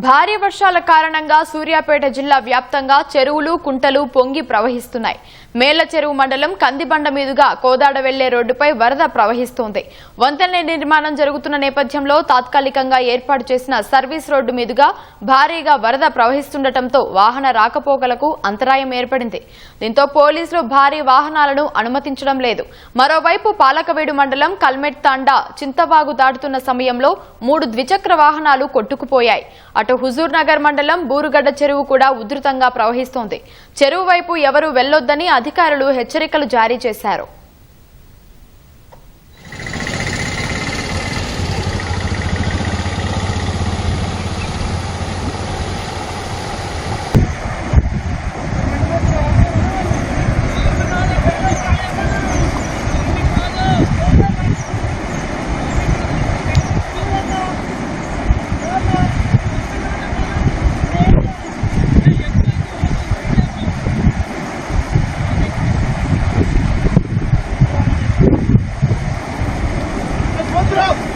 భారీ వర్షాల కారణంగా సూర్యాపేట జిల్లా వ్యాప్తంగా చెరువులు కుంటలు పొంగి ప్రవహిస్తున్నాయి. మేళ్ల చెరువు మండలం కందిబండ మీదుగా కోదాడ వెళ్లే రోడ్డుపై వరద ప్రవహిస్తోంది. వంతెన నిర్మాణం జరుగుతున్న నేపథ్యంలో తాత్కాలికంగా ఏర్పాటు చేసిన సర్వీస్ రోడ్డు మీదుగా భారీగా వరద ప్రవహిస్తుండటంతో వాహన రాకపోకలకు అంతరాయం ఏర్పడింది. దీంతో పోలీసులు భారీ వాహనాలను అనుమతించడం లేదు. మరోవైపు పాలకవేడు మండలం కల్మెట్ తాండా చింతవాగు దాటుతున్న సమయంలో 3 ద్విచక్ర వాహనాలు కొట్టుకుపోయాయి. అటు హుజూర్ నగర్ మండలం బూరుగడ్డ చెరువు కూడా ఉధృతంగా ప్రవహిస్తోంది. చెరువు వైపు ఎవరూ వెళ్లొద్దని అధికారులు హెచ్చరికలు జారీ చేశారు. Control!